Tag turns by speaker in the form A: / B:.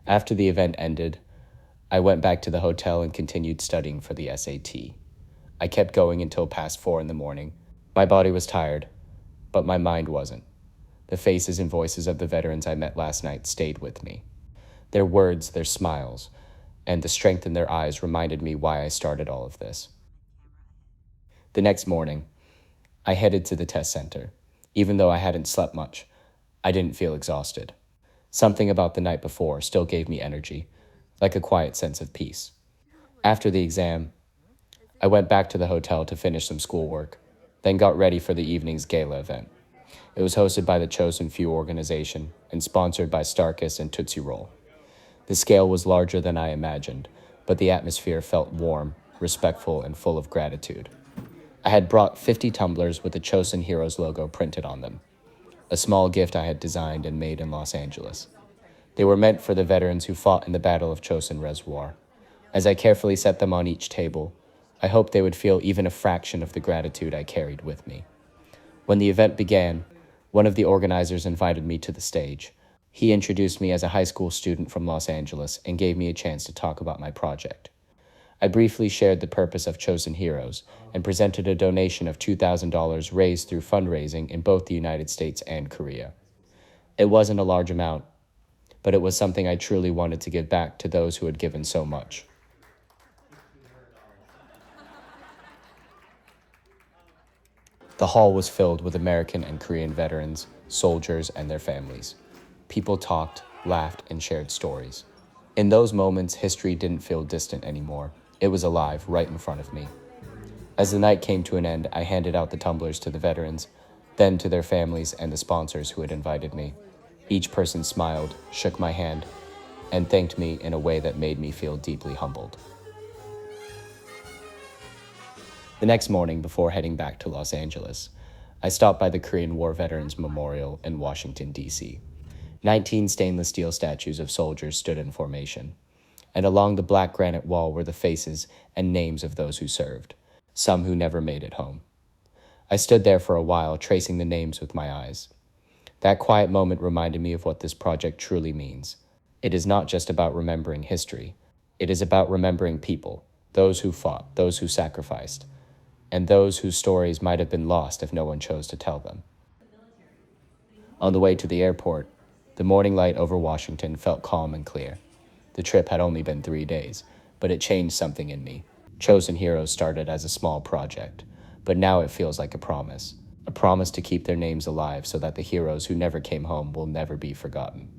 A: After the event ended, I went back to the hotel and continued studying for the SAT. I kept going until past 4 in the morning. My body was tired, but my mind wasn't. The faces and voices of the veterans I met last night stayed with me. Their words, their smiles, and the strength in their eyes reminded me why I started all of this. The next morning, I headed to the test center. Even though I hadn't slept much, I didn't feel exhausted. Something about the night before still gave me energy, like a quiet sense of peace. After the exam, I went back to the hotel to finish some schoolwork, then got ready for the evening's gala event. It was hosted by the Chosin Few organization and sponsored by Starkist and Tootsie Roll. The scale was larger than I imagined, but the atmosphere felt warm, respectful, and full of gratitude. I had brought 50 tumblers with the Chosin Heroes logo printed on them, a small gift I had designed and made in Los Angeles. They were meant for the veterans who fought in the Battle of Chosin Reservoir. As I carefully set them on each table, I hoped they would feel even a fraction of the gratitude I carried with me. When the event began, one of the organizers invited me to the stage. He introduced me as a high school student from Los Angeles and gave me a chance to talk about my project. I briefly shared the purpose of Chosin Heroes and presented a donation of $2,000 raised through fundraising in both the United States and Korea. It wasn't a large amount, but it was something I truly wanted to give back to those who had given so much. The hall was filled with American and Korean veterans, soldiers, and their families. People talked, laughed, and shared stories. In those moments, history didn't feel distant anymore. It was alive, right in front of me. As the night came to an end, I handed out the tumblers to the veterans, then to their families and the sponsors who had invited me. Each person smiled, shook my hand, and thanked me in a way that made me feel deeply humbled. The next morning, before heading back to Los Angeles, I stopped by the Korean War Veterans Memorial in Washington, D.C. 19 stainless steel statues of soldiers stood in formation, and along the black granite wall were the faces and names of those who served, some who never made it home. I stood there for a while, tracing the names with my eyes. That quiet moment reminded me of what this project truly means. It is not just about remembering history. It is about remembering people, those who fought, those who sacrificed, and those whose stories might have been lost if no one chose to tell them. On the way to the airport, the morning light over Washington felt calm and clear. The trip had only been 3 days, but it changed something in me. Chosin Heroes started as a small project, but now it feels like a promise to keep their names alive so that the heroes who never came home will never be forgotten.